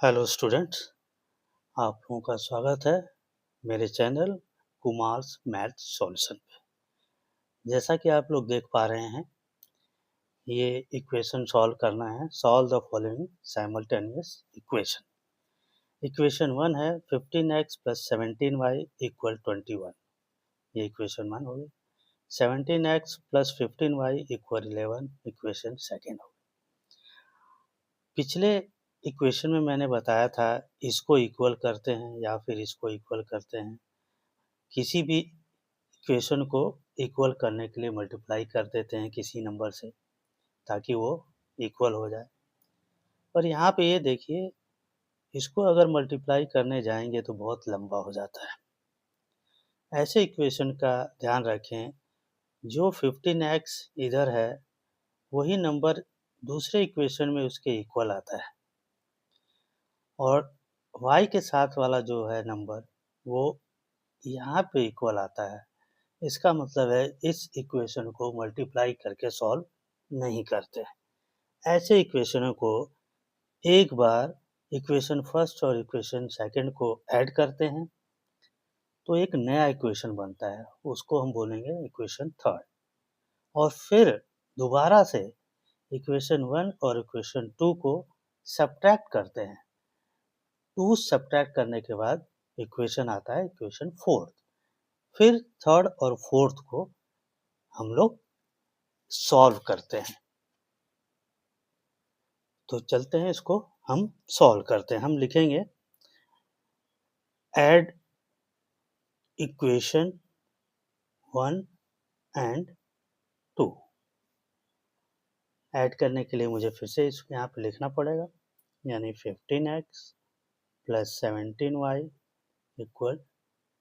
Hello students, आप लोगों का स्वागत है मेरे चैनल कुमार्स मैथ सॉल्यूशन पे। जैसा कि आप लोग देख पा रहे हैं, ये इक्वेशन सॉल्व करना है। Solve the following simultaneous equation. Equation 1 है 15x प्लस 17y इक्वल 21। ये इक्वेशन 1 हो गई। 17x plus 15y equal 11 equation second हो गई। पिछले इक्वेशन में मैंने बताया था इसको इक्वल करते हैं या फिर इसको इक्वल करते हैं। किसी भी इक्वेशन को इक्वल करने के लिए मल्टीप्लाई कर देते हैं किसी नंबर से ताकि वो इक्वल हो जाए। पर यहाँ पे ये देखिए, इसको अगर मल्टीप्लाई करने जाएंगे तो बहुत लंबा हो जाता है। ऐसे इक्वेशन का ध्यान रखें, जो 15x इधर है वही नंबर दूसरे इक्वेशन में उसके इक्वल आता है, और y के साथ वाला जो है नंबर वो यहाँ पे इक्वल आता है। इसका मतलब है इस इक्वेशन को मल्टीप्लाई करके सॉल्व नहीं करते। ऐसे इक्वेशनों को एक बार इक्वेशन फर्स्ट और इक्वेशन सेकंड को ऐड करते हैं तो एक नया इक्वेशन बनता है, उसको हम बोलेंगे इक्वेशन थर्ड। और फिर दोबारा से इक्वेशन 1 और इक्वेशन 2 को सब्ट्रैक्ट करते हैं। 2 सब्ट्रैक्ट करने के बाद इक्वेशन आता है इक्वेशन फोर्थ। फिर थर्ड और फोर्थ को हम लोग सॉल्व करते हैं। तो चलते हैं, इसको हम सॉल्व करते हैं। हम लिखेंगे ऐड इक्वेशन 1 एंड 2। ऐड करने के लिए मुझे फिर से इसको यहाँ पे लिखना पड़ेगा, यानी 15x plus 17y equal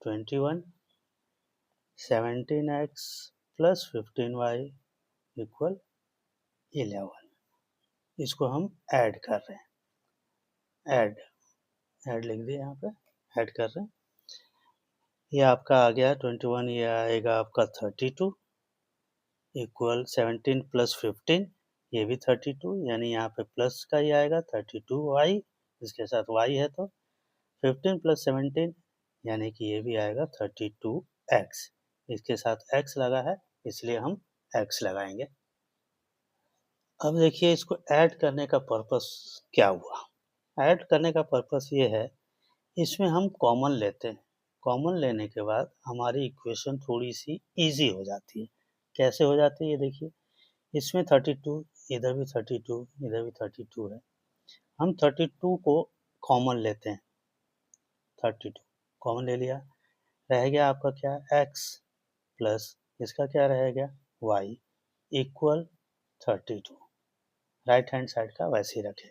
21। 17x plus 15y equal 11। इसको हम ऐड कर रहे हैं। ऐड लिख दिया, यहाँ पे ऐड कर रहे हैं। ये आपका आ गया 21, ये आएगा आपका 32 इक्वल 17 प्लस 15, ये भी 32, यानी यहाँ पे प्लस का ही आएगा 32y, इसके साथ y है तो 15 प्लस 17 यानी कि ये भी आएगा 32x। इसके साथ x लगा है इसलिए हम x लगाएंगे। अब देखिए, इसको ऐड करने का पर्पस क्या हुआ। ऐड करने का पर्पस ये है, इसमें हम कॉमन लेते हैं। कॉमन लेने के बाद हमारी इक्वेशन थोड़ी सी इजी हो जाती है। कैसे हो जाती है ये देखिए, इसमें 32, इधर भी 32, इधर भी 32 है। हम 32 को कॉमन लेते हैं। 32 कॉमन ले लिया, रह गया आपका क्या, x प्लस इसका क्या रह गया, y equal 32। Right hand side का वैसे ही रखें।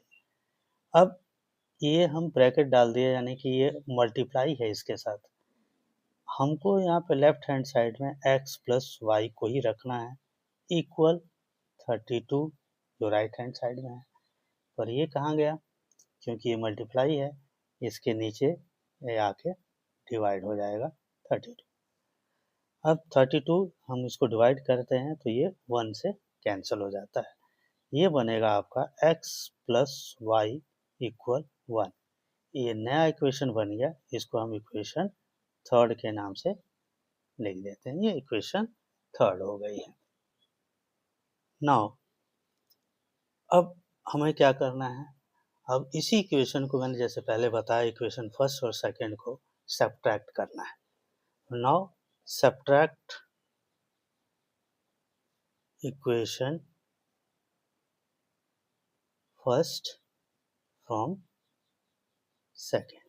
अब ये हम ब्रैकेट डाल दिए, यानी कि ये मल्टीप्लाई है इसके साथ। हमको यहाँ पे लेफ्ट हैंड साइड में x प्लस वाई को ही रखना है इक्वल 32 जो राइट हैंड साइड में है। पर ये कहाँ गया, क्योंकि ये मल्टीप्लाई है, इसके नीचे ये आके डिवाइड हो जाएगा 32। अब 32 हम इसको डिवाइड करते हैं तो ये 1 से कैंसिल हो जाता है। ये बनेगा आपका x प्लस वाई इक्वल 1। ये नया इक्वेशन बन गया, इसको हम इक्वेशन थर्ड के नाम से लिख देते हैं। ये इक्वेशन थर्ड हो गई है। नाउ अब हमें क्या करना है, अब इसी इक्वेशन को मैंने जैसे पहले बताया, इक्वेशन फर्स्ट और सेकंड को सब्ट्रैक्ट करना है। Now subtract equation first from second.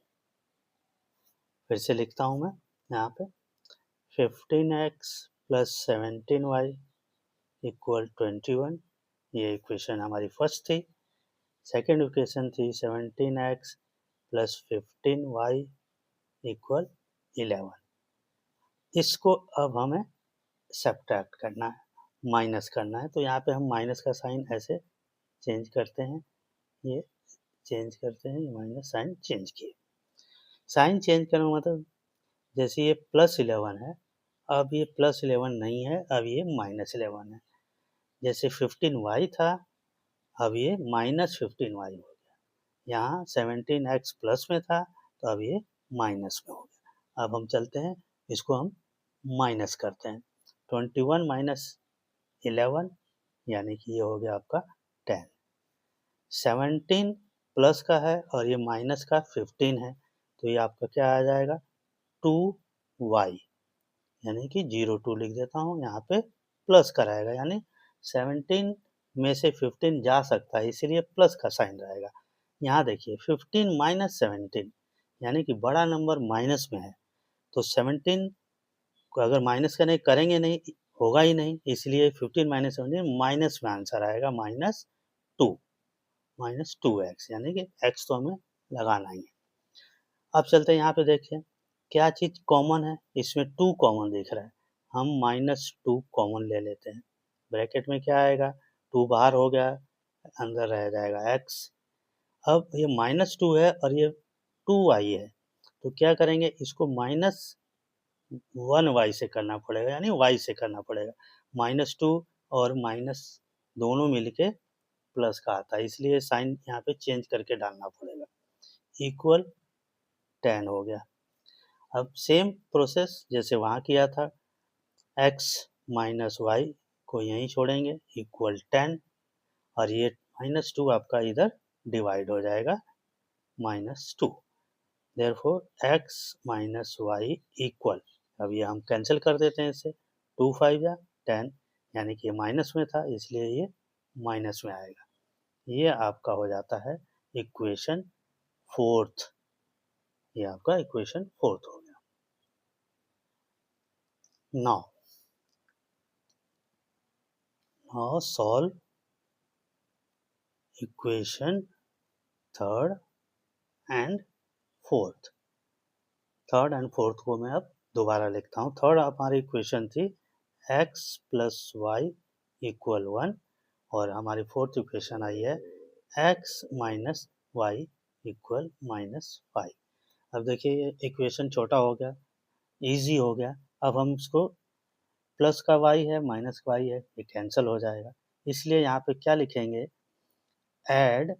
फिर से लिखता हूँ मैं यहाँ पे 15x प्लस 17y इक्वल 21। ये इक्वेशन हमारी फर्स्ट थी। सेकेंड इक्वेशन थी 17x प्लस 15y इक्वल 11। इसको अब हमें सब्ट्रैक्ट करना है, माइनस करना है। तो यहाँ पे हम माइनस का साइन ऐसे चेंज करते हैं, ये चेंज करते हैं, ये माइनस साइन चेंज किए। साइन चेंज करने का मतलब, जैसे ये प्लस 11 है, अब ये प्लस 11 नहीं है, अब ये माइनस 11 है। जैसे 15y था, अब ये माइनस 15y हो गया। यहाँ 17x प्लस में था तो अब ये माइनस में हो गया। अब हम चलते हैं, इसको हम माइनस करते हैं। 21 माइनस 11 यानी कि ये हो गया आपका 10। 17 प्लस का है और ये माइनस का 15 है, तो ये आपका क्या आ जाएगा 2y, यानी कि 02 लिख देता हूँ, यहाँ पे प्लस का रहेगा, यानी 17 में से 15 जा सकता है, इसीलिए प्लस का साइन रहेगा। यहाँ देखिए 15 माइनस 17, यानी कि बड़ा नंबर माइनस में है, तो 17 को अगर माइनस का नहीं करेंगे नहीं, होगा ही नहीं, इसलिए 15 माइनस 17 माइनस में आंसर आएगा, -2, -2x, यानी कि x तो हमें लगाना ही है। अब चलते हैं यहाँ पे, देखिए क्या चीज़ कॉमन है, इसमें 2 कॉमन दिख रहा है, हम -2 कॉमन ले लेते हैं। ब्रैकेट में क्या आएगा, 2 बाहर हो गया, अंदर रह जाएगा x। अब ये -2 है और ये 2y है, तो क्या करेंगे, इसको -1y से करना पड़ेगा, यानी y से करना पड़ेगा। -2 और माइनस दोनों मिलके प्लस का आता है, इसलिए साइन यहाँ पे चेंज करके डालना पड़ेगा। इक्वल 10 हो गया। अब सेम प्रोसेस जैसे वहाँ किया था, x माइनस वाई को यहीं छोड़ेंगे, इक्वल 10, और ये -2 आपका इधर डिवाइड हो जाएगा, -2। Therefore x minus y equal, अब ये हम कैंसिल कर देते हैं इसे, 2 5 या 10, यानी कि ये माइनस में था इसलिए ये माइनस में आएगा। ये आपका हो जाता है इक्वेशन 4th, ये आपका इक्वेशन 4th हो गया। Now solve equation 3rd and 4th। 3rd and 4th को मैं अब दोबारा लिखता हूँ। 3rd हमारी इक्वेशन थी x प्लस वाई इक्वल 1, और हमारी 4th इक्वेशन आई है x माइनस वाई इक्वल -5। अब देखिए ये इक्वेशन छोटा हो गया, इजी हो गया। अब हम इसको, प्लस का y है माइनस का y है, ये कैंसिल हो जाएगा, इसलिए यहाँ पे क्या लिखेंगे, add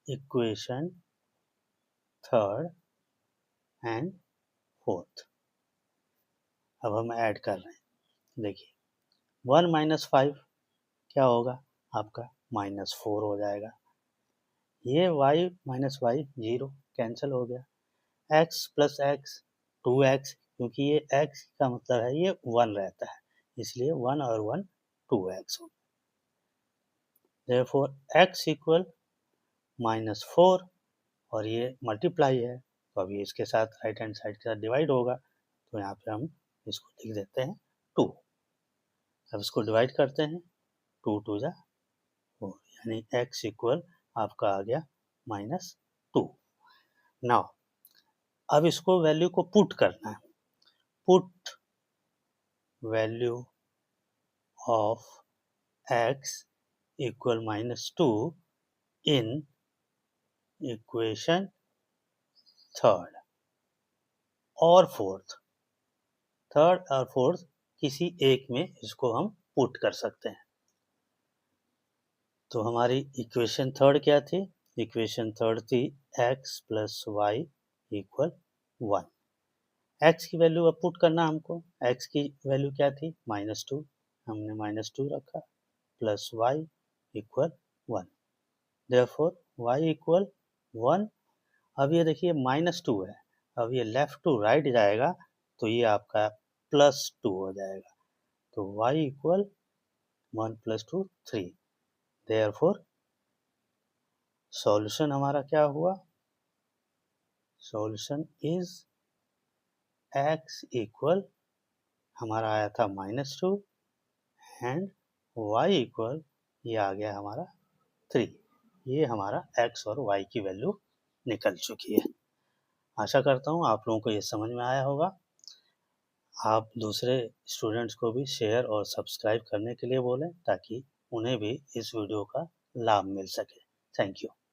equation 3rd and 4th। अब हम ऐड कर रहे हैं, देखिए 1 माइनस 5 क्या होगा आपका, -4 हो जाएगा। ये y माइनस वाई 0 कैंसिल हो गया, x प्लस एक्स 2x, क्योंकि ये x का मतलब है ये 1 रहता है, इसलिए 1 और 1 2x हो। देयरफॉर x इक्वल -4, और ये मल्टीप्लाई है, तो अभी इसके साथ राइट हैंड साइड के साथ डिवाइड होगा, तो यहाँ पे हम इसको लिख देते हैं 2। अब इसको डिवाइड करते हैं, 2 2 जा 4, यानी x इक्वल आपका आ गया -2। नाउ अब इसको वैल्यू को पुट करना है, put value of x equal -2 in equation 3rd और 4th। 3rd और 4th किसी एक में इसको हम पुट कर सकते हैं। तो हमारी इक्वेशन 3rd क्या थी, इक्वेशन 3rd थी x plus y equal 1। x की वैल्यू अब पुट करना हमको, x की वैल्यू क्या थी, -2, हमने -2 रखा, plus y equal 1, therefore y equal 1। अब ये देखिए -2 है, अब ये लेफ्ट टू राइट जाएगा, तो ये आपका +2 हो जाएगा, तो y इक्वल 1 + 2 3। देयरफॉर सॉल्यूशन हमारा क्या हुआ, सॉल्यूशन इज x इक्वल, हमारा आया था -2 एंड y इक्वल, ये आ गया हमारा 3। ये हमारा x और y की वैल्यू निकल चुकी है। आशा करता हूँ आप लोगों को ये समझ में आया होगा। आप दूसरे स्टूडेंट्स को भी शेयर और सब्सक्राइब करने के लिए बोलें, ताकि उन्हें भी इस वीडियो का लाभ मिल सके। Thank you.